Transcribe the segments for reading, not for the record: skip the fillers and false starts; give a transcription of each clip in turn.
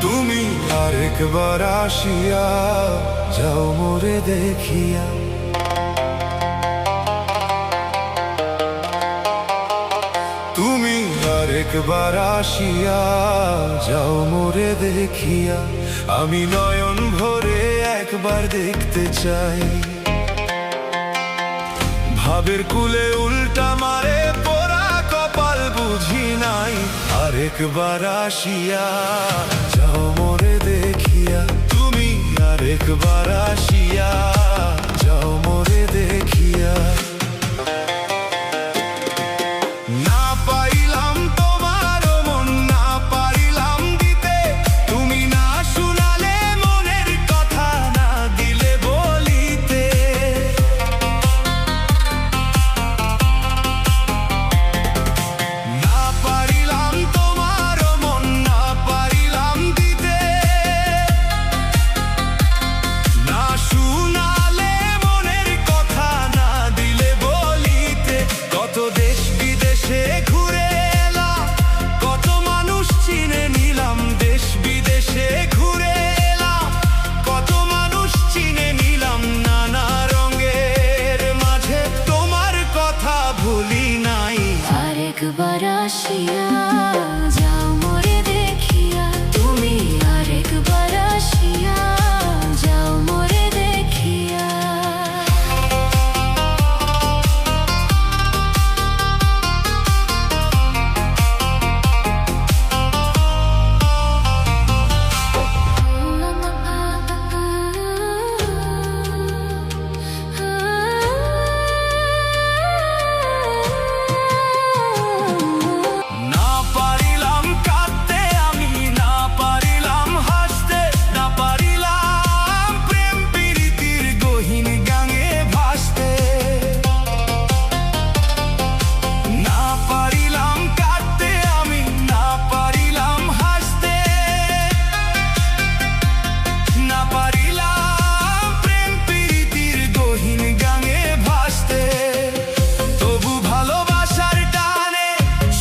তুমি আরেকবার আসিয়া যাও মোরে দেখিয়া। তুমি আরেকবার আসিয়া যাও মোরে দেখিয়া। আমি নয়ন ভরে একবার দেখতে চাই। ভাবের কুলে উল্টা মারে পোড়া কপাল বুঝি নাই। আরেকবার আসিয়া যাও মোরে দেখিয়া। তুমি আরেকবার আসিয়া যাও মোরে দেখিয়া। না পাইলাম তোমার মন, না পারিলাম দিতে। তুমি না শুনালে মনের কথা, না দিলে বলিতে। না পারিলাম তোমার মন, না পারিলাম দিতে। না শুনালে মনের কথা, না দিলে বলিতে। কত দেশ বিদেশে ঘুরে এলাম, কত মানুষ চিনে নিলাম। দেশ বিদেশে ঘুরে এলাম, কত মানুষ চিনে নিলাম। নানা রঙের মাঝে তোমার কথা ভুলি নাই। আরেকবার আসিয়া যাও মোরে দেখিয়া। তুমি আরেকবার আসিয়া যাও মোরে দেখিয়া। না পারিলাম কাঁদতে আমি, না পারিলাম হাসতে। না পারিলাম প্রেম প্রীতির গহীন গাঙে ভাসতে। না পারিলাম কাঁদতে আমি, না পারিলাম হাসতে। না পারিলাম প্রেম প্রীতির গহীন গাঙে ভাসতে। তবু ভালোবাসার টানে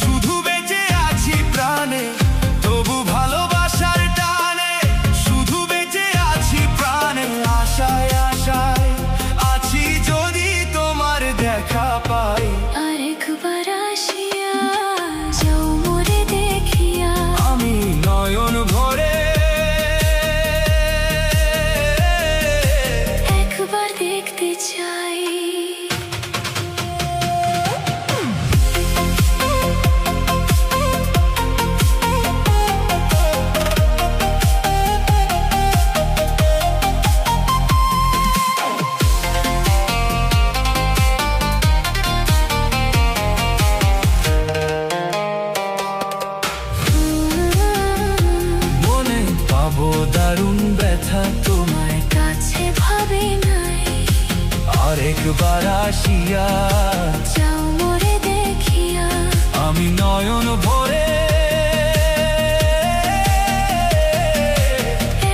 শুধু বেঁচে আছি প্রাণে। তবু ভালোবাসার টানে শুধু বেঁচে আছি প্রাণে। আশায় আশায় আছি যদি তোমার দেখা পাই। আরেকবার আসিয়া যাও মোরে দেখিয়া। আমি নয়ন ভরে একবার দেখতে চাই। মনে পাবো দারুণ ব্যথা তোমায়। তোমার কাছে ভাবে নাই। আরেকবার আসিয়া যাও মোরে দেখিয়া। আমি নয়ন ভরে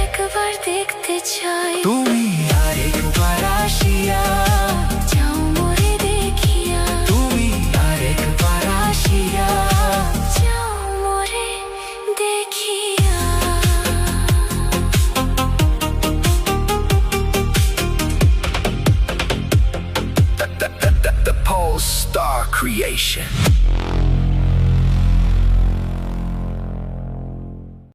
একবার দেখতে চাই। তুমি আরেকবার আসিয়া যাও মোরে দেখিয়া। তুমি আরেকবার আসিয়া যাও মোরে দেখিয়া। The Polestar Creation.